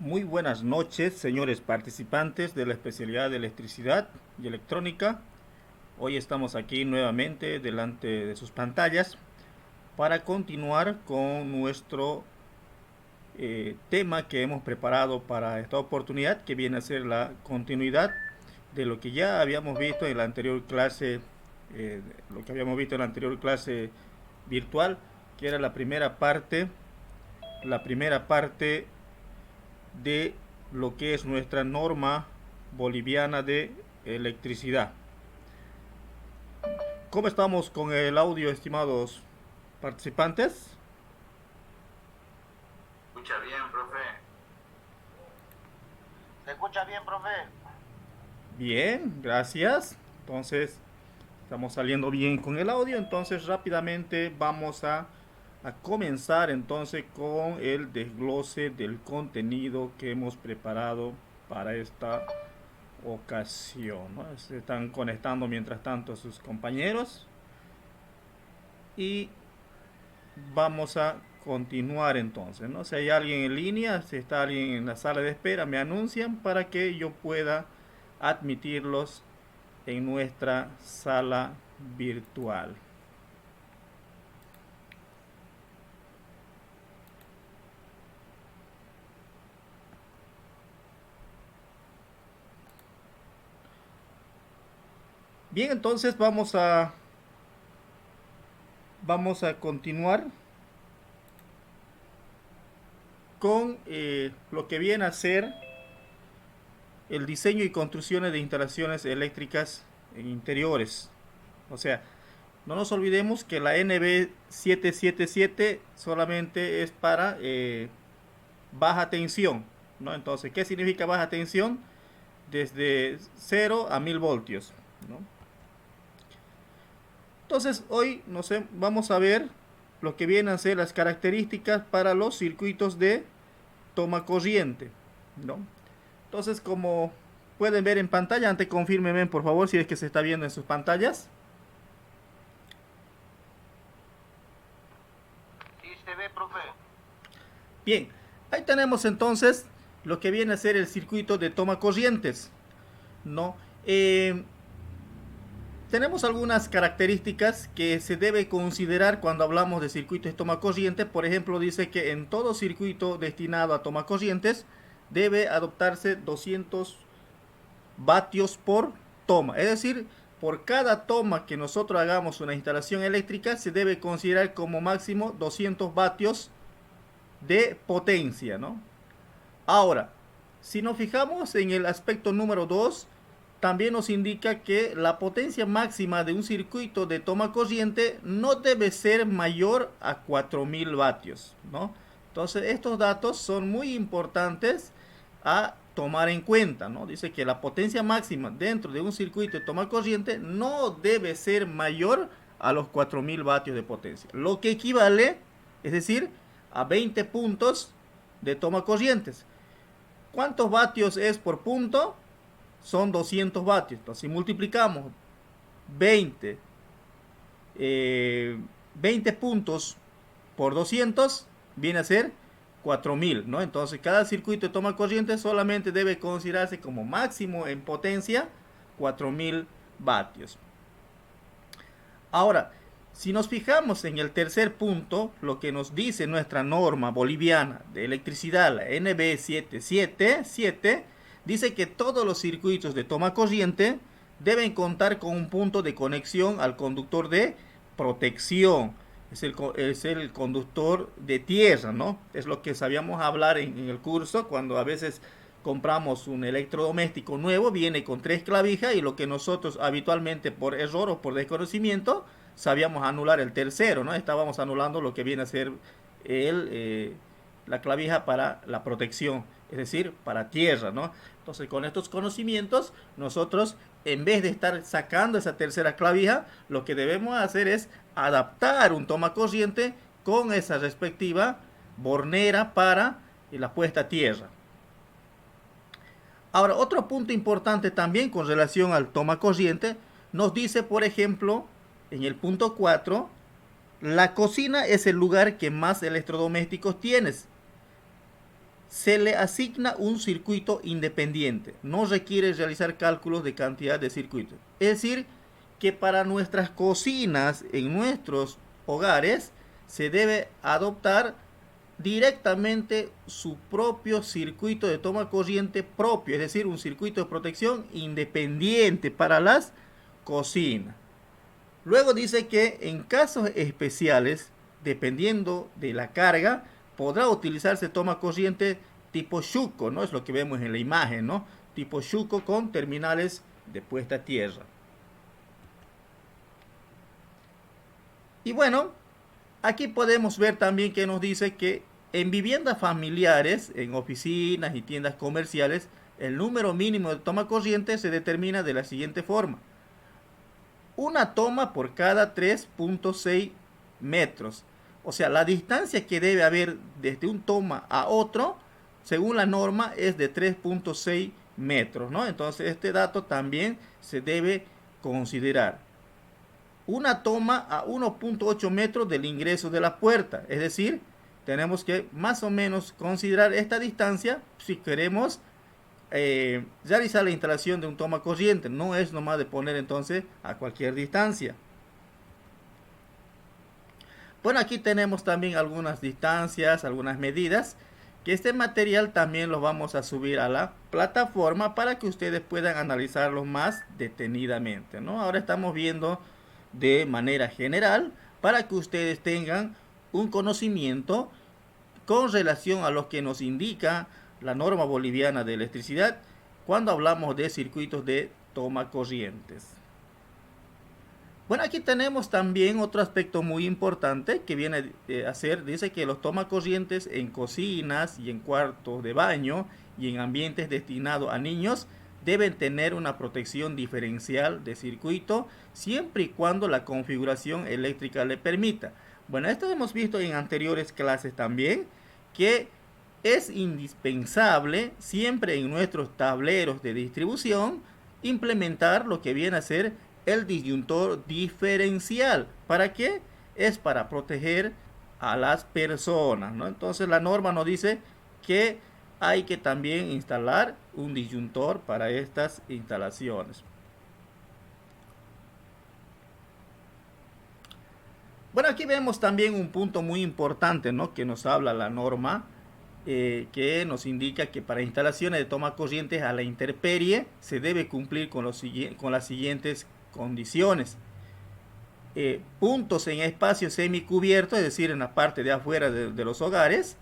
Muy buenas noches, señores participantes de la especialidad de electricidad y electrónica. Hoy estamos aquí nuevamente delante de sus pantallas para continuar con nuestro tema que hemos preparado para esta oportunidad, que viene a ser la continuidad de lo que ya habíamos visto en la anterior clase, lo que habíamos visto en la anterior clase virtual, que era la primera parte de lo que es nuestra norma boliviana de electricidad. ¿Cómo estamos con el audio, estimados participantes? Escucha bien, profe. ¿Se escucha bien, profe? Bien, gracias. Entonces, estamos saliendo bien con el audio. Entonces, rápidamente vamos a comenzar entonces con el desglose del contenido que hemos preparado para esta ocasión, ¿no? Se están conectando mientras tanto sus compañeros y vamos a continuar entonces, ¿no? Si hay alguien en línea, si está alguien en la sala de espera, me anuncian para que yo pueda admitirlos en nuestra sala virtual. Bien, entonces vamos a continuar con lo que viene a ser el diseño y construcciones de instalaciones eléctricas en interiores. O sea, no nos olvidemos que la NB777 solamente es para baja tensión, ¿no? Entonces, ¿qué significa baja tensión? Desde 0 a 1000 voltios, ¿no? Entonces, hoy vamos a ver lo que vienen a ser las características para los circuitos de toma corriente, ¿no? Entonces, como pueden ver en pantalla, antes confírmenme por favor si es que se está viendo en sus pantallas. Sí, se ve, profe. Bien, ahí tenemos entonces lo que viene a ser el circuito de toma corrientes, ¿no? Tenemos algunas características que se debe considerar cuando hablamos de circuitos de toma corriente. Por ejemplo, dice que en todo circuito destinado a toma corrientes debe adoptarse 200 vatios por toma. Es decir, por cada toma que nosotros hagamos una instalación eléctrica se debe considerar como máximo 200 vatios de potencia, ¿no? Ahora, si nos fijamos en el aspecto número 2, también nos indica que la potencia máxima de un circuito de toma corriente no debe ser mayor a 4000 vatios, ¿no? Entonces, estos datos son muy importantes a tomar en cuenta, ¿no? Dice que la potencia máxima dentro de un circuito de toma corriente no debe ser mayor a los 4000 vatios de potencia, lo que equivale, es decir, a 20 puntos de toma corrientes. ¿Cuántos vatios es por punto? Son 200 vatios. Entonces, si multiplicamos 20, 20 puntos por 200, viene a ser 4000, ¿no? Entonces, cada circuito de toma corriente solamente debe considerarse como máximo en potencia 4000 vatios. Ahora, si nos fijamos en el tercer punto, lo que nos dice nuestra norma boliviana de electricidad, la NB777, dice que todos los circuitos de toma corriente deben contar con un punto de conexión al conductor de protección. Es el conductor de tierra, ¿no? Es lo que sabíamos hablar en el curso cuando a veces compramos un electrodoméstico nuevo, viene con 3 clavijas y lo que nosotros habitualmente por error o por desconocimiento sabíamos anular el tercero, ¿no? Estábamos anulando lo que viene a ser la clavija para la protección, es decir, para tierra, ¿no? Entonces, con estos conocimientos, nosotros, en vez de estar sacando esa tercera clavija, lo que debemos hacer es adaptar un toma corriente con esa respectiva bornera para la puesta a tierra. Ahora, otro punto importante también con relación al toma corriente, nos dice, por ejemplo, en el punto 4, la cocina es el lugar que más electrodomésticos tienes. se le asigna un circuito independiente. No requiere realizar cálculos de cantidad de circuitos. Es decir, que para nuestras cocinas en nuestros hogares se debe adoptar directamente su propio circuito de toma corriente propio, es decir, un circuito de protección independiente para las cocinas. Luego dice que en casos especiales, dependiendo de la carga, podrá utilizarse toma corriente tipo Schuko, ¿no? Es lo que vemos en la imagen, ¿no? Tipo Schuko con terminales de puesta a tierra. Y bueno, aquí podemos ver también que nos dice que en viviendas familiares, en oficinas y tiendas comerciales, el número mínimo de toma corriente se determina de la siguiente forma. Una toma por cada 3.6 metros. O sea, la distancia que debe haber desde un toma a otro, según la norma, es de 3.6 metros, ¿no? Entonces, este dato también se debe considerar. Una toma a 1.8 metros del ingreso de la puerta. Es decir, tenemos que más o menos considerar esta distancia si queremos realizar la instalación de un toma corriente. No es nomás de poner entonces a cualquier distancia. Bueno, aquí tenemos también algunas distancias, algunas medidas, que este material también lo vamos a subir a la plataforma para que ustedes puedan analizarlo más detenidamente, ¿no? Ahora estamos viendo de manera general para que ustedes tengan un conocimiento con relación a lo que nos indica la norma boliviana de electricidad cuando hablamos de circuitos de toma corrientes. Bueno, aquí tenemos también otro aspecto muy importante que viene a ser, dice que los tomacorrientes en cocinas y en cuartos de baño y en ambientes destinados a niños deben tener una protección diferencial de circuito siempre y cuando la configuración eléctrica le permita. Bueno, esto hemos visto en anteriores clases también, que es indispensable siempre en nuestros tableros de distribución implementar lo que viene a ser el disyuntor diferencial. ¿Para qué? Es para proteger a las personas, ¿no? Entonces la norma nos dice que hay que también instalar un disyuntor para estas instalaciones. Bueno, aquí vemos también un punto muy importante, ¿no? Que nos habla la norma, que nos indica que para instalaciones de toma corrientes a la intemperie se debe cumplir con las siguientes condiciones. Puntos en espacio semicubierto, es decir, en la parte de afuera de los hogares,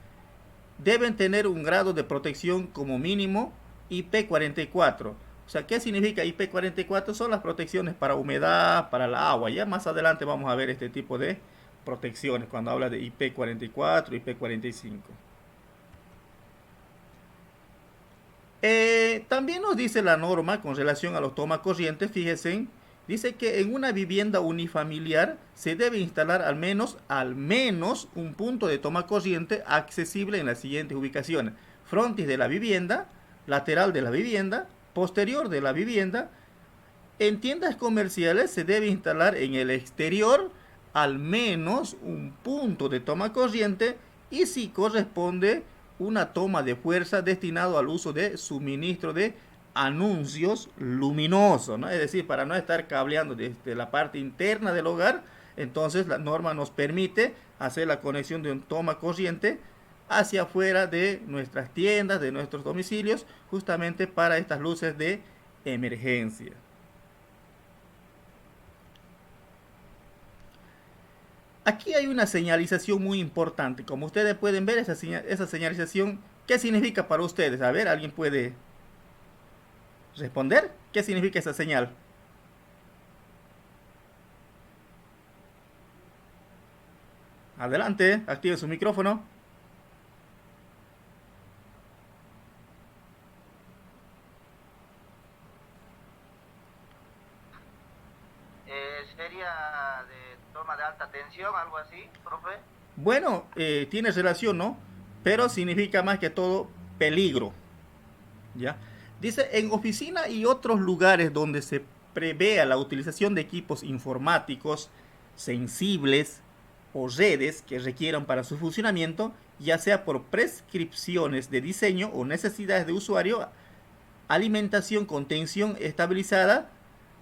deben tener un grado de protección como mínimo IP44. O sea, ¿qué significa IP44? Son las protecciones para humedad, para el agua. Ya más adelante vamos a ver este tipo de protecciones cuando habla de IP44, IP45. También nos dice la norma con relación a los tomacorrientes, fíjense, dice que en una vivienda unifamiliar se debe instalar al menos un punto de toma corriente accesible en las siguientes ubicaciones: frontis de la vivienda, lateral de la vivienda, posterior de la vivienda. En tiendas comerciales se debe instalar en el exterior al menos un punto de toma corriente y si corresponde una toma de fuerza destinado al uso de suministro de anuncios luminosos, ¿no? Es decir, para no estar cableando desde la parte interna del hogar, entonces la norma nos permite hacer la conexión de un toma corriente hacia afuera de nuestras tiendas, de nuestros domicilios, justamente para estas luces de emergencia. Aquí hay una señalización muy importante. Como ustedes pueden ver, esa señalización, ¿qué significa para ustedes? A ver, ¿alguien puede responder? ¿Qué significa esa señal? Adelante, active su micrófono. ¿Sería de toma de alta tensión, algo así, profe? Bueno, tiene relación, ¿no? Pero significa más que todo peligro. ¿Ya? Dice, en oficina y otros lugares donde se prevea la utilización de equipos informáticos sensibles o redes que requieran para su funcionamiento, ya sea por prescripciones de diseño o necesidades de usuario, alimentación con tensión estabilizada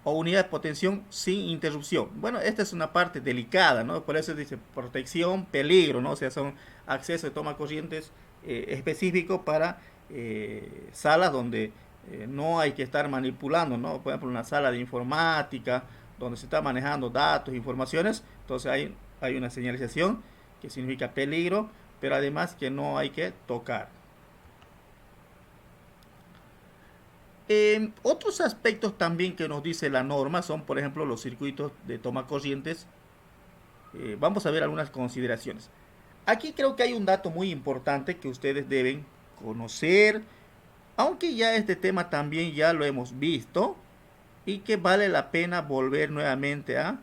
o unidad de potencia sin interrupción. Bueno, esta es una parte delicada, ¿no? Por eso dice protección, peligro, ¿no? O sea, son accesos de toma corrientes específicos para salas donde no hay que estar manipulando, ¿no? Por ejemplo, una sala de informática donde se está manejando datos, informaciones, entonces hay una señalización que significa peligro, pero además que no hay que tocar. Otros aspectos también que nos dice la norma son, por ejemplo, los circuitos de toma corrientes. Vamos a ver algunas consideraciones. Aquí creo que hay un dato muy importante que ustedes deben conocer, aunque ya este tema también ya lo hemos visto y que vale la pena volver nuevamente a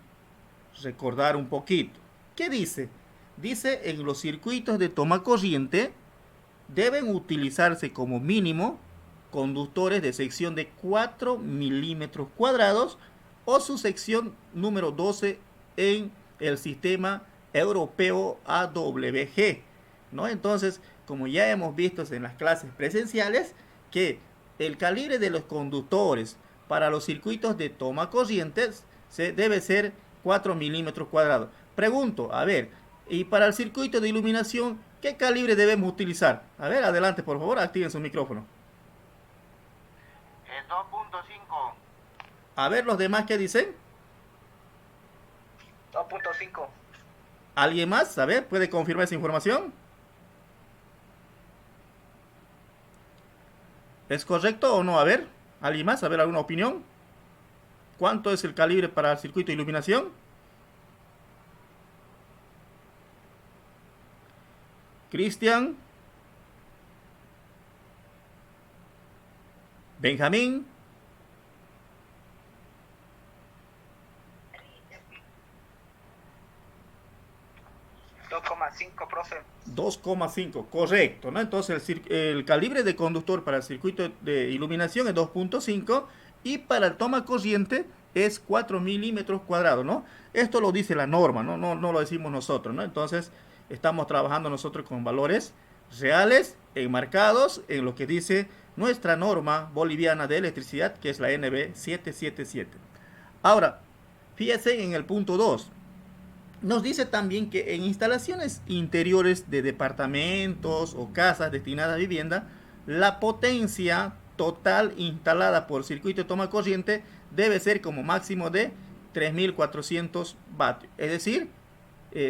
recordar un poquito. ¿Qué dice? Dice en los circuitos de toma corriente deben utilizarse como mínimo conductores de sección de 4 milímetros cuadrados o su sección número 12 en el sistema europeo AWG, ¿no? Entonces, como ya hemos visto en las clases presenciales, que el calibre de los conductores para los circuitos de toma corrientes debe ser 4 milímetros cuadrados. Pregunto, a ver, y para el circuito de iluminación, ¿qué calibre debemos utilizar? A ver, adelante, por favor, activen su micrófono. 2.5. A ver, los demás, ¿qué dicen? 2.5. ¿Alguien más? A ver, ¿puede confirmar esa información? ¿Es correcto o no? A ver, ¿alguien más? A ver, ¿alguna opinión? ¿Cuánto es el calibre para el circuito de iluminación? Cristian. Benjamín. 2,5, profe. 2,5, correcto, ¿no? Entonces el calibre de conductor para el circuito de iluminación es 2.5 y para el toma corriente es 4 milímetros cuadrados, ¿no? Esto lo dice la norma, ¿no? No lo decimos nosotros, ¿no? Entonces estamos trabajando nosotros con valores reales, enmarcados en lo que dice nuestra norma boliviana de electricidad, que es la NB 777. Ahora, fíjense en el punto 2. Nos dice también que en instalaciones interiores de departamentos o casas destinadas a vivienda, la potencia total instalada por circuito de toma corriente debe ser como máximo de 3.400 vatios. Es decir,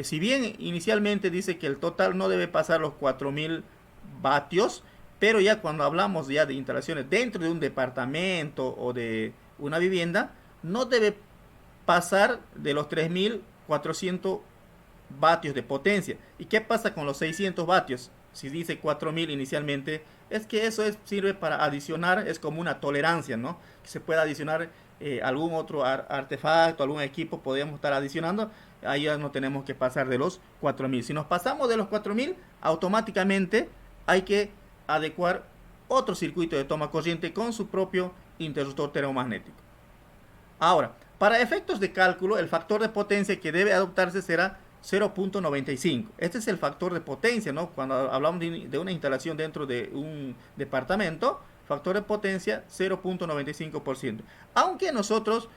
si bien inicialmente dice que el total no debe pasar los 4.000 vatios, pero ya cuando hablamos ya de instalaciones dentro de un departamento o de una vivienda, no debe pasar de los 3.400 vatios de potencia. ¿Y qué pasa con los 600 vatios? Si dice 4.000 inicialmente, es que eso sirve para adicionar, es como una tolerancia, ¿no? Que se puede adicionar algún otro artefacto, algún equipo, podríamos estar adicionando. Ahí ya no tenemos que pasar de los 4.000. Si nos pasamos de los 4.000, automáticamente hay que adecuar otro circuito de toma corriente con su propio interruptor termomagnético. Ahora, para efectos de cálculo, el factor de potencia que debe adoptarse será 0.95. Este es el factor de potencia, ¿no? Cuando hablamos de una instalación dentro de un departamento, factor de potencia 0.95%. Aunque nosotros,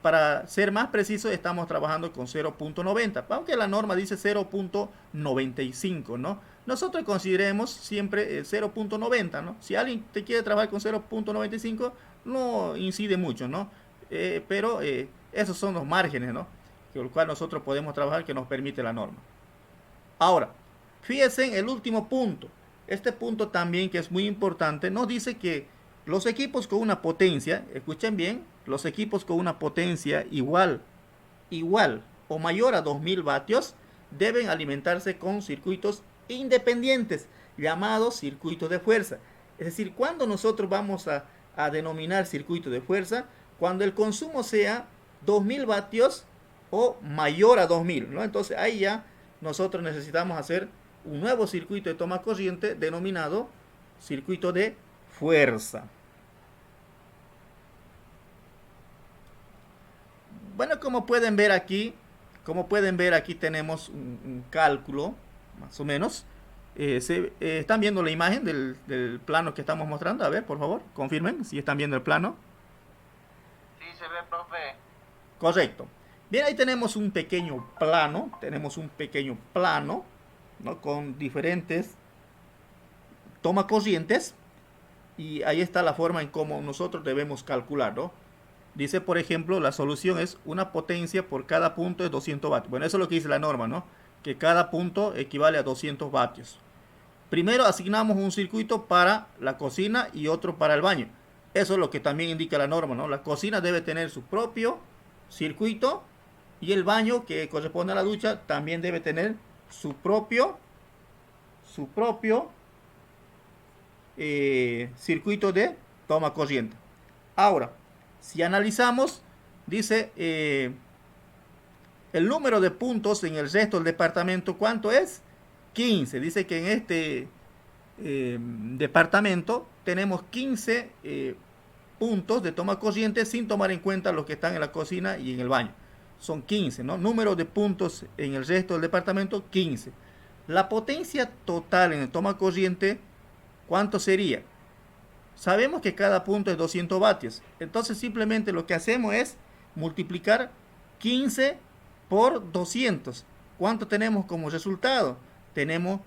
para ser más precisos, estamos trabajando con 0.90, aunque la norma dice 0.95, ¿no? Nosotros consideremos siempre 0.90, ¿no? Si alguien te quiere trabajar con 0.95, no incide mucho, ¿no? Pero esos son los márgenes, ¿no? Con los cuales nosotros podemos trabajar, que nos permite la norma. Ahora, fíjense en el último punto. Este punto también, que es muy importante, nos dice que los equipos con una potencia, escuchen bien, los equipos con una potencia igual o mayor a 2.000 vatios deben alimentarse con circuitos independientes, llamados circuitos de fuerza. Es decir, cuando nosotros vamos a denominar circuito de fuerza, cuando el consumo sea 2.000 vatios o mayor a 2.000, ¿no? Entonces ahí ya nosotros necesitamos hacer un nuevo circuito de toma corriente denominado circuito de fuerza. Bueno, como pueden ver aquí tenemos un cálculo, más o menos, ¿Están viendo la imagen del plano que estamos mostrando? A ver, por favor, confirmen si están viendo el plano. Sí, se ve, profe. Correcto. Bien, ahí tenemos un pequeño plano, ¿no? Con diferentes toma corrientes, y ahí está la forma en cómo nosotros debemos calcular, ¿no? Dice, por ejemplo, la solución es una potencia por cada punto de 200 vatios. Bueno, eso es lo que dice la norma, ¿no? Que cada punto equivale a 200 vatios. Primero asignamos un circuito para la cocina y otro para el baño. Eso es lo que también indica la norma, ¿no? La cocina debe tener su propio circuito, y el baño, que corresponde a la ducha, también debe tener su propio circuito de toma corriente. Ahora, si analizamos, dice el número de puntos en el resto del departamento, ¿cuánto es? 15. Dice que en este departamento tenemos 15 puntos de toma corriente, sin tomar en cuenta los que están en la cocina y en el baño. Son 15, ¿no? Número de puntos en el resto del departamento, 15. La potencia total en el toma corriente, ¿cuánto sería? Sabemos que cada punto es 200 vatios. Entonces simplemente lo que hacemos es multiplicar 15 por 200. ¿Cuánto tenemos como resultado? Tenemos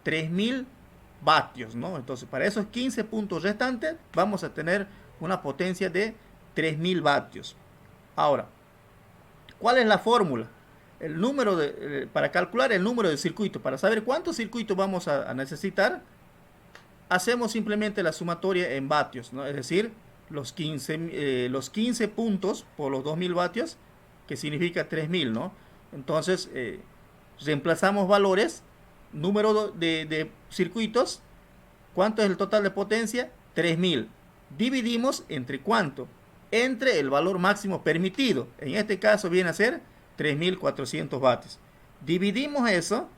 3000 vatios, ¿no? Entonces para esos 15 puntos restantes vamos a tener una potencia de 3000 vatios. Ahora, ¿cuál es la fórmula? El número para calcular el número de circuitos, para saber cuántos circuitos vamos a necesitar, hacemos simplemente la sumatoria en vatios, ¿no? Es decir, los 15 puntos por los 2000 vatios, que significa 3000, ¿no? Entonces, reemplazamos valores, número de circuitos, ¿cuánto es el total de potencia? 3000. Dividimos entre ¿cuánto? Entre el valor máximo permitido. En este caso viene a ser 3400 vatios. Dividimos eso,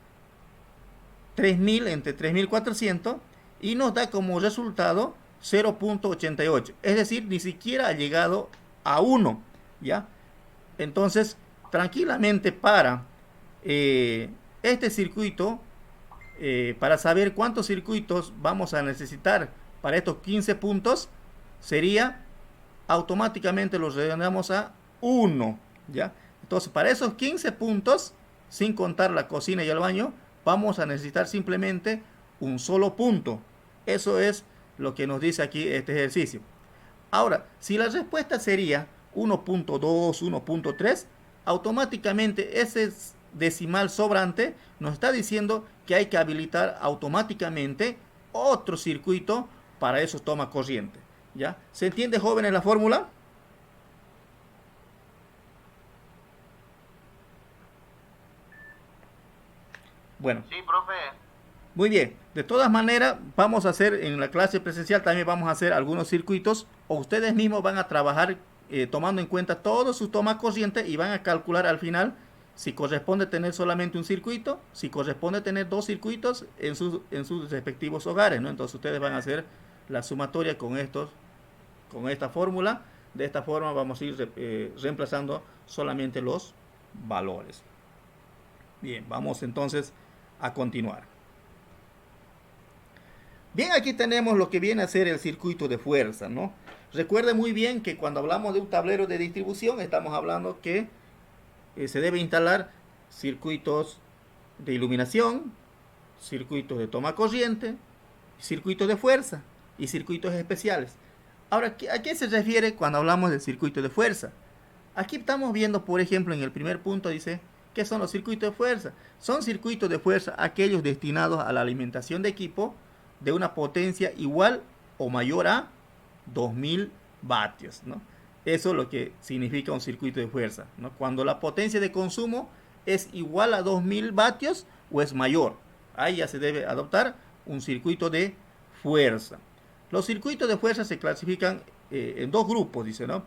3000 entre 3400, y nos da como resultado 0.88. Es decir, ni siquiera ha llegado a 1, ¿ya? Entonces, tranquilamente para este circuito, para saber cuántos circuitos vamos a necesitar para estos 15 puntos, sería automáticamente los redondeamos a 1, ¿ya? Entonces, para esos 15 puntos, sin contar la cocina y el baño, vamos a necesitar simplemente un solo punto. Eso es lo que nos dice aquí este ejercicio. Ahora, si la respuesta sería 1.2, 1.3, automáticamente ese decimal sobrante nos está diciendo que hay que habilitar automáticamente otro circuito para esos toma corriente, ¿ya? ¿Se entiende, jóvenes, la fórmula? Bueno. Sí, profe. Muy bien. De todas maneras, vamos a hacer en la clase presencial, también vamos a hacer algunos circuitos, o ustedes mismos van a trabajar tomando en cuenta todos sus tomas corrientes, y van a calcular al final si corresponde tener solamente un circuito, si corresponde tener dos circuitos en sus respectivos hogares, ¿no? Entonces ustedes van a hacer la sumatoria con esta fórmula. De esta forma vamos a ir reemplazando solamente los valores. Bien, vamos entonces a continuar. Bien, aquí tenemos lo que viene a ser el circuito de fuerza, ¿no? Recuerden muy bien que cuando hablamos de un tablero de distribución, estamos hablando que se debe instalar circuitos de iluminación, circuitos de toma corriente, circuitos de fuerza y circuitos especiales. Ahora, ¿a qué se refiere cuando hablamos de circuito de fuerza? Aquí estamos viendo, por ejemplo, en el primer punto dice, ¿qué son los circuitos de fuerza? Son circuitos de fuerza aquellos destinados a la alimentación de equipo de una potencia igual o mayor a 2000 vatios, ¿no? Eso es lo que significa un circuito de fuerza, ¿no? Cuando la potencia de consumo es igual a 2000 vatios o es mayor, ahí ya se debe adoptar un circuito de fuerza. Los circuitos de fuerza se clasifican en dos grupos, dice, ¿no?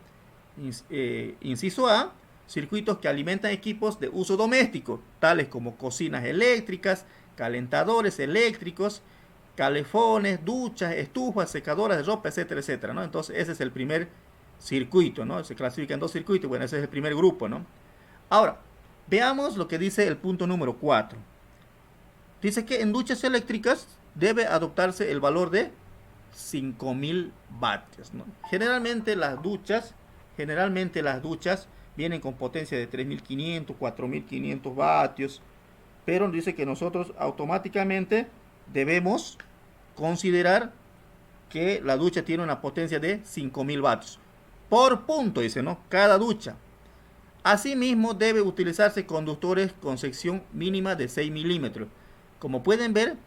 Inciso A, circuitos que alimentan equipos de uso doméstico, tales como cocinas eléctricas, calentadores eléctricos, calefones, duchas, estufas, secadoras de ropa, etcétera, etcétera, ¿no? Entonces ese es el primer circuito, ¿no? Se clasifica en dos circuitos, bueno, ese es el primer grupo, ¿no? Ahora, veamos lo que dice el punto número 4. Dice que en duchas eléctricas debe adoptarse el valor de 5000 vatios, ¿no? Generalmente las duchas vienen con potencia de 3500, 4500 vatios, pero dice que nosotros automáticamente debemos considerar que la ducha tiene una potencia de 5000 vatios por punto, dice, ¿no? Cada ducha. Asimismo, debe utilizarse conductores con sección mínima de 6 milímetros. Como pueden ver,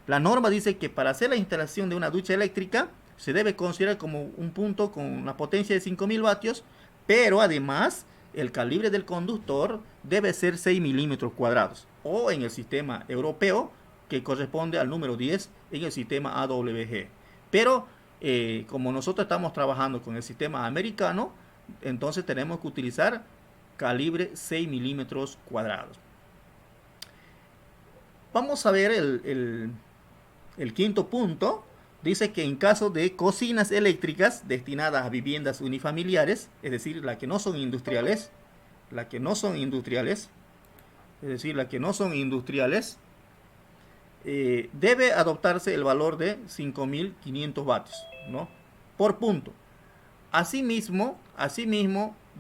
la norma dice que para hacer la instalación de una ducha eléctrica se debe considerar como un punto con una potencia de 5000 vatios, pero además el calibre del conductor debe ser 6 milímetros cuadrados, o en el sistema europeo, que corresponde al número 10 en el sistema AWG. Pero como nosotros estamos trabajando con el sistema americano, entonces tenemos que utilizar calibre 6 milímetros cuadrados. Vamos a ver el quinto punto. Dice que en caso de cocinas eléctricas destinadas a viviendas unifamiliares, es decir, las que no son industriales, debe adoptarse el valor de 5500 vatios, ¿no? Por punto. Asimismo,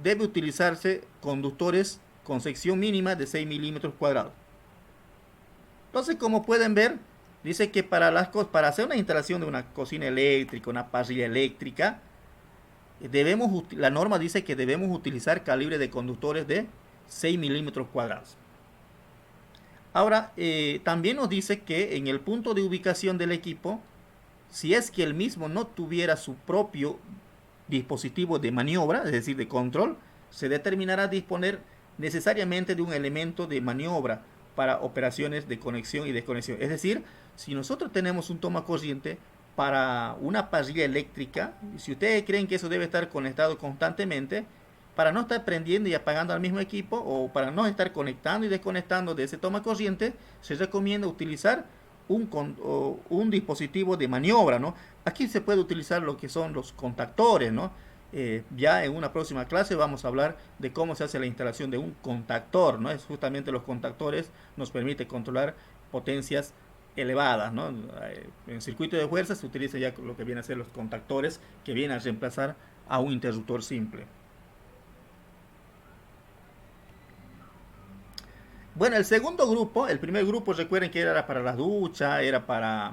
debe utilizarse conductores con sección mínima de 6 milímetros cuadrados. Entonces, como pueden ver, dice que para hacer una instalación de una cocina eléctrica, una parrilla eléctrica, la norma dice que debemos utilizar calibre de conductores de 6 milímetros cuadrados. Ahora, también nos dice que en el punto de ubicación del equipo, si es que el mismo no tuviera su propio dispositivo de maniobra, es decir, de control, se determinará disponer necesariamente de un elemento de maniobra para operaciones de conexión y desconexión. Es decir, si nosotros tenemos un toma corriente para una parrilla eléctrica, y si ustedes creen que eso debe estar conectado constantemente, para no estar prendiendo y apagando al mismo equipo, o para no estar conectando y desconectando de ese toma corriente, se recomienda utilizar un dispositivo de maniobra, ¿no? Aquí se puede utilizar lo que son los contactores, ¿no? Ya en una próxima clase vamos a hablar de cómo se hace la instalación de un contactor, ¿no? Es justamente los contactores nos permite controlar potencias elevadas, ¿no? En circuito de fuerza se utiliza ya lo que viene a ser los contactores, que vienen a reemplazar a un interruptor simple. Bueno, el segundo grupo, el primer grupo recuerden que era para las duchas, era para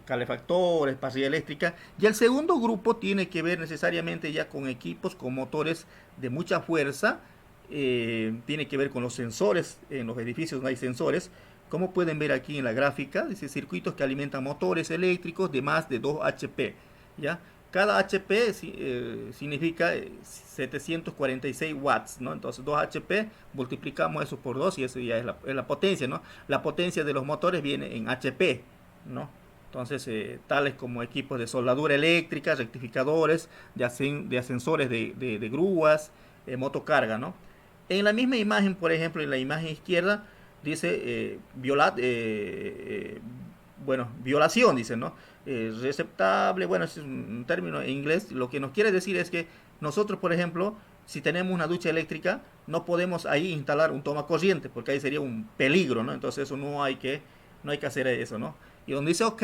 calefactores, parrilla eléctrica, y el segundo grupo tiene que ver necesariamente ya con equipos, con motores de mucha fuerza, tiene que ver con los sensores. En los edificios no hay sensores, como pueden ver aquí en la gráfica, dice circuitos que alimentan motores eléctricos de más de 2 HP, ¿ya? Cada HP significa 746 watts, ¿no? Entonces 2 HP, multiplicamos eso por 2 y eso ya es la potencia, ¿no? La potencia de los motores viene en HP, ¿no? Entonces, tales como equipos de soldadura eléctrica, rectificadores, de ascensores de grúas, motocarga, ¿no? En la misma imagen, por ejemplo, en la imagen izquierda, dice violación, dice, ¿no? Receptable, bueno, es un término en inglés. Lo que nos quiere decir es que nosotros, por ejemplo, si tenemos una ducha eléctrica, no podemos ahí instalar un toma corriente, porque ahí sería un peligro, ¿no? Entonces eso no hay que hacer eso, ¿no? Y donde dice OK,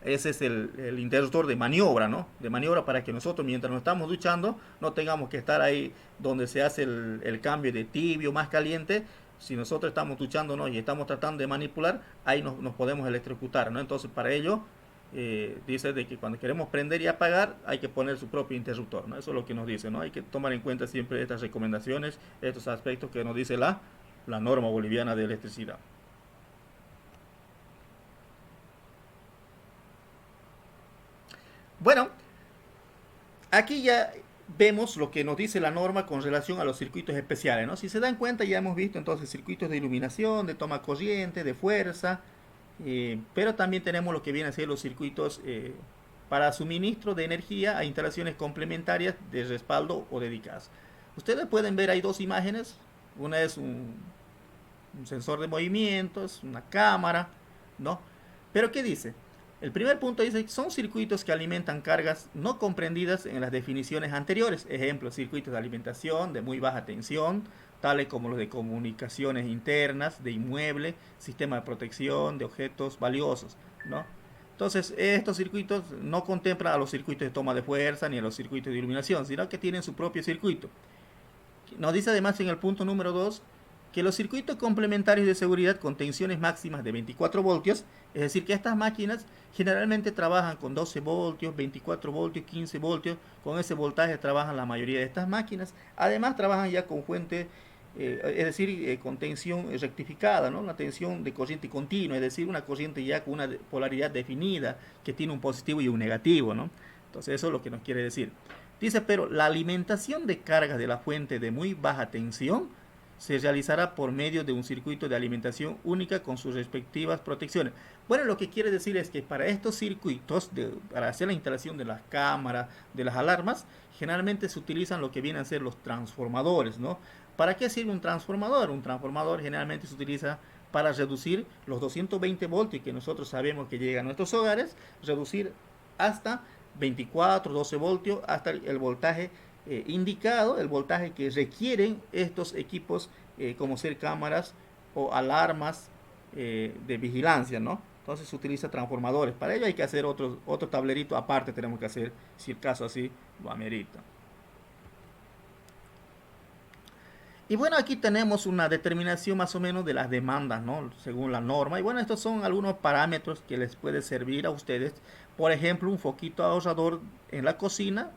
ese es el interruptor de maniobra, ¿no? De maniobra para que nosotros, mientras nos estamos duchando, no tengamos que estar ahí donde se hace el cambio de tibio más caliente. Si nosotros estamos duchándonos y estamos tratando de manipular, ahí nos podemos electrocutar, ¿no? Entonces, para ello, dice de que cuando queremos prender y apagar, hay que poner su propio interruptor, ¿no? Eso es lo que nos dice, ¿no? Hay que tomar en cuenta siempre estas recomendaciones, estos aspectos que nos dice la norma boliviana de electricidad. Bueno, aquí ya vemos lo que nos dice la norma con relación a los circuitos especiales, ¿no? Si se dan cuenta, ya hemos visto entonces circuitos de iluminación, de toma corriente, de fuerza, pero también tenemos lo que viene a ser los circuitos para suministro de energía a instalaciones complementarias de respaldo o dedicadas. Ustedes pueden ver, hay dos imágenes. Una es un sensor de movimientos, una cámara, ¿no? Pero ¿qué dice? El primer punto dice que son circuitos que alimentan cargas no comprendidas en las definiciones anteriores. Ejemplo, circuitos de alimentación de muy baja tensión, tales como los de comunicaciones internas, de inmueble, sistema de protección, de objetos valiosos, ¿no? Entonces, estos circuitos no contemplan a los circuitos de toma de fuerza ni a los circuitos de iluminación, sino que tienen su propio circuito. Nos dice además en el punto número 2 que los circuitos complementarios de seguridad con tensiones máximas de 24 voltios, es decir, que estas máquinas generalmente trabajan con 12 voltios, 24 voltios, 15 voltios, con ese voltaje trabajan la mayoría de estas máquinas. Además trabajan ya con fuente, es decir, con tensión rectificada, ¿no? Una tensión de corriente continua, es decir, una corriente ya con una polaridad definida, que tiene un positivo y un negativo, ¿no? Entonces eso es lo que nos quiere decir. Dice, pero la alimentación de cargas de la fuente de muy baja tensión se realizará por medio de un circuito de alimentación única con sus respectivas protecciones. Bueno, lo que quiere decir es que para estos circuitos, para hacer la instalación de las cámaras, de las alarmas, generalmente se utilizan lo que vienen a ser los transformadores, ¿no? ¿Para qué sirve un transformador? Un transformador generalmente se utiliza para reducir los 220 voltios que nosotros sabemos que llegan a nuestros hogares, reducir hasta 24, 12 voltios, hasta el voltaje indicado, el voltaje que requieren estos equipos como ser cámaras o alarmas de vigilancia, ¿no? Entonces se utiliza transformadores. Para ello hay que hacer otro tablerito aparte, tenemos que hacer si el caso así lo amerita. Y bueno, aquí tenemos una determinación más o menos de las demandas, ¿no? Según la norma. Y bueno, estos son algunos parámetros que les puede servir a ustedes. Por ejemplo, un foquito ahorrador en la cocina,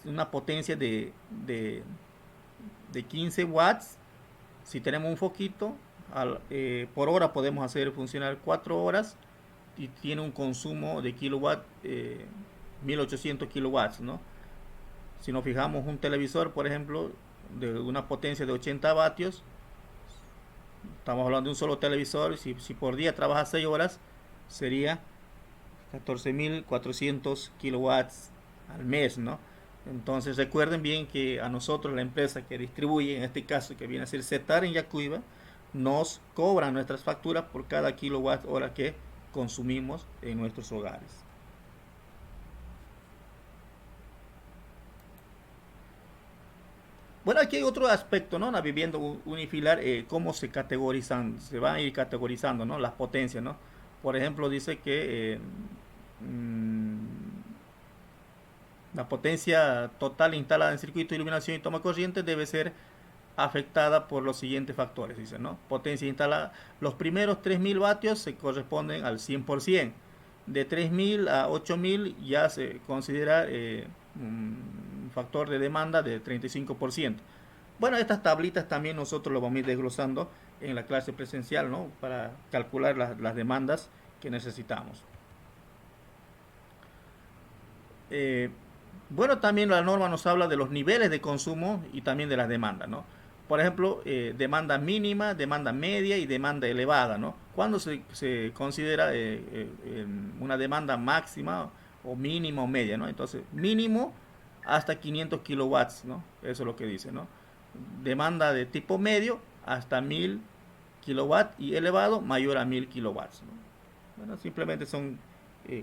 una potencia de 15 watts. Si tenemos un foquito, por hora podemos hacer funcionar 4 horas y tiene un consumo de kilowatt, 1800 kilowatts, ¿no? Si nos fijamos un televisor, por ejemplo, de una potencia de 80 vatios, estamos hablando de un solo televisor, si por día trabaja 6 horas, sería 14.400 kilowatts al mes, ¿no? Entonces recuerden bien que a nosotros, la empresa que distribuye, en este caso que viene a ser Cetar en Yacuiba, nos cobran nuestras facturas por cada kilowatt hora que consumimos en nuestros hogares. Bueno, aquí hay otro aspecto, ¿no? La vivienda unifilar, cómo se categorizan, se van a ir categorizando, ¿no? Las potencias, ¿no? Por ejemplo, dice que la potencia total instalada en circuito de iluminación y toma corriente debe ser afectada por los siguientes factores, dice, ¿no? Potencia instalada, los primeros 3.000 vatios se corresponden al 100%, de 3.000 a 8.000 ya se considera un factor de demanda de 35%. Bueno, estas tablitas también nosotros lo vamos a ir desglosando en la clase presencial, ¿no? Para calcular las demandas que necesitamos. Bueno, también la norma nos habla de los niveles de consumo y también de las demandas, ¿no? Por ejemplo, demanda mínima, demanda media y demanda elevada, ¿no? ¿Cuándo se considera una demanda máxima o mínima o media, ¿no? Entonces, mínimo hasta 500 kilowatts, ¿no? Eso es lo que dice, ¿no? Demanda de tipo medio hasta 1000 kilowatts y elevado mayor a 1000 kilowatts, ¿no? Bueno, simplemente son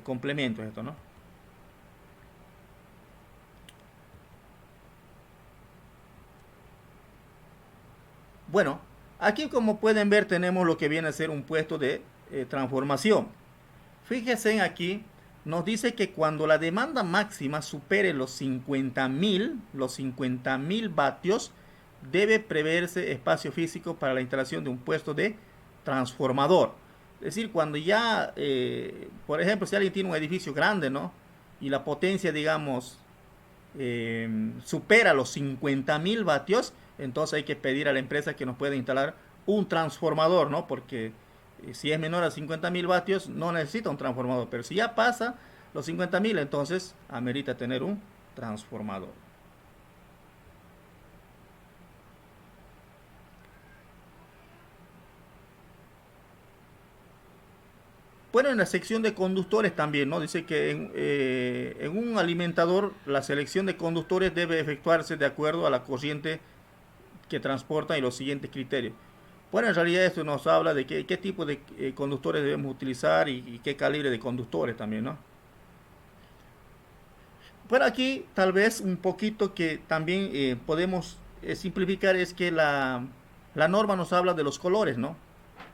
complementos esto, ¿no? Bueno, aquí como pueden ver tenemos lo que viene a ser un puesto de transformación. Fíjense aquí, nos dice que cuando la demanda máxima supere los 50.000 vatios, debe preverse espacio físico para la instalación de un puesto de transformador. Es decir, cuando ya, por ejemplo, si alguien tiene un edificio grande, ¿no? Y la potencia, digamos, supera los 50.000 vatios, entonces hay que pedir a la empresa que nos pueda instalar un transformador, ¿no? Porque si es menor a 50.000 vatios no necesita un transformador, pero si ya pasa los 50.000, entonces amerita tener un transformador. Bueno, en la sección de conductores también, ¿no? Dice que en un alimentador la selección de conductores debe efectuarse de acuerdo a la corriente que transportan y los siguientes criterios. Bueno, en realidad esto nos habla de qué tipo de conductores debemos utilizar y qué calibre de conductores también, ¿no? Bueno, aquí tal vez un poquito que también podemos simplificar es que la norma nos habla de los colores, ¿no?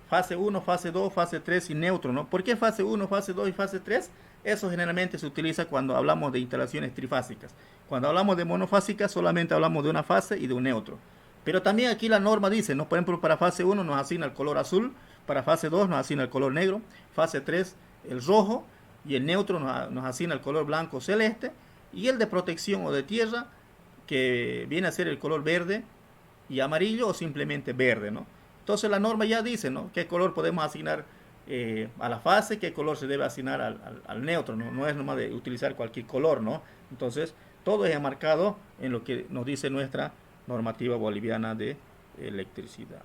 Fase 1, fase 2, fase 3 y neutro, ¿no? ¿Por qué fase 1, fase 2 y fase 3? Eso generalmente se utiliza cuando hablamos de instalaciones trifásicas. Cuando hablamos de monofásicas solamente hablamos de una fase y de un neutro. Pero también aquí la norma dice, ¿no? Por ejemplo, para fase 1 nos asigna el color azul, para fase 2 nos asigna el color negro, fase 3 el rojo y el neutro nos asigna el color blanco celeste y el de protección o de tierra que viene a ser el color verde y amarillo o simplemente verde, ¿no? Entonces la norma ya dice, ¿no? Qué color podemos asignar a la fase, qué color se debe asignar al neutro, ¿no? No es nomás de utilizar cualquier color, ¿no? Entonces todo es enmarcado en lo que nos dice nuestra normativa boliviana de electricidad.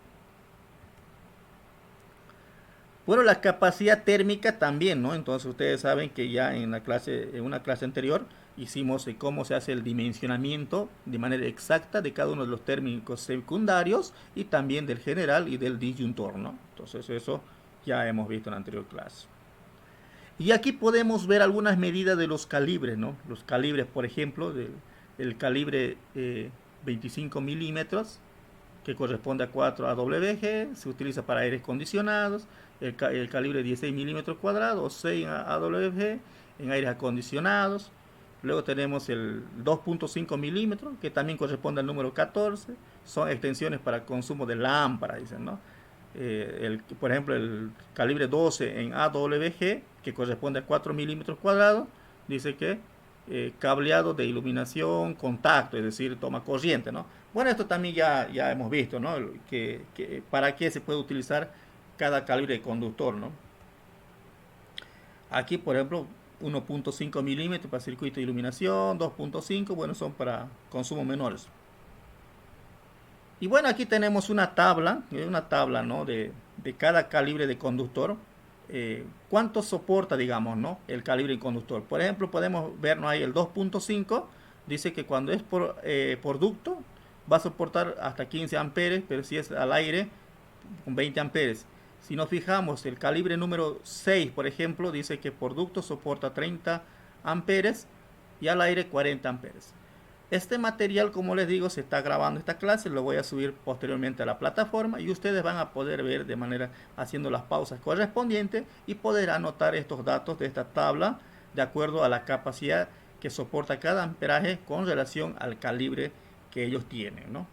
Bueno, la capacidad térmica también, ¿no? Entonces ustedes saben que ya en una clase anterior hicimos cómo se hace el dimensionamiento de manera exacta de cada uno de los térmicos secundarios y también del general y del disyuntor, ¿no? Entonces eso ya hemos visto en la anterior clase. Y aquí podemos ver algunas medidas de los calibres, ¿no? Los calibres, por ejemplo, el calibre 25 milímetros, que corresponde a 4 AWG, se utiliza para aires acondicionados, el calibre 16 milímetros cuadrados o 6 AWG en aires acondicionados. Luego tenemos el 2.5 milímetros, que también corresponde al número 14, son extensiones para consumo de lámpara, dicen, ¿no? Por ejemplo, el calibre 12 en AWG, que corresponde a 4 milímetros cuadrados, dice que cableado de iluminación, contacto, es decir, toma corriente, ¿no? Bueno, esto también ya hemos visto, ¿no? Que para qué se puede utilizar cada calibre de conductor, ¿no? Aquí, por ejemplo, 1.5 milímetros para circuito de iluminación, 2.5, bueno, son para consumos menores. Y bueno, aquí tenemos una tabla, ¿no? de cada calibre de conductor. ¿Cuánto soporta, digamos, ¿no? El calibre de conductor? Por ejemplo, podemos vernos ahí el 2.5, dice que cuando es por ducto va a soportar hasta 15 amperes, pero si es al aire, con 20 amperes. Si nos fijamos, el calibre número 6, por ejemplo, dice que por ducto soporta 30 amperes y al aire 40 amperes. Este material, como les digo, se está grabando esta clase, lo voy a subir posteriormente a la plataforma y ustedes van a poder ver de manera haciendo las pausas correspondientes y poder anotar estos datos de esta tabla de acuerdo a la capacidad que soporta cada amperaje con relación al calibre que ellos tienen, ¿no?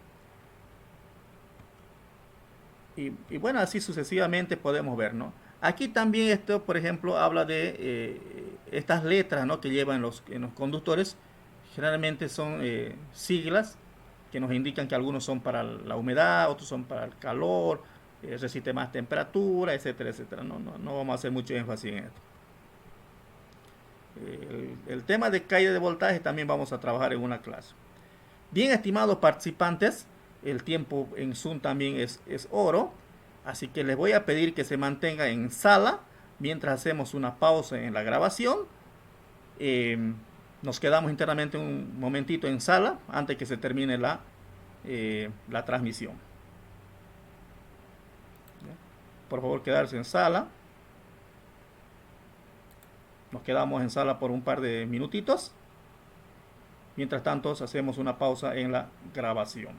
Y bueno, así sucesivamente podemos ver, ¿no? Aquí también esto, por ejemplo, habla de estas letras, ¿no? Que llevan en los conductores. Generalmente son siglas que nos indican que algunos son para la humedad, otros son para el calor, resiste más temperatura, etcétera, etcétera. No vamos a hacer mucho énfasis en esto. El tema de caída de voltaje también vamos a trabajar en una clase. Bien, estimados participantes, el tiempo en Zoom también es oro, así que les voy a pedir que se mantengan en sala mientras hacemos una pausa en la grabación. Nos quedamos internamente un momentito en sala antes que se termine la transmisión. Por favor, quedarse en sala. Nos quedamos en sala por un par de minutitos. Mientras tanto, hacemos una pausa en la grabación.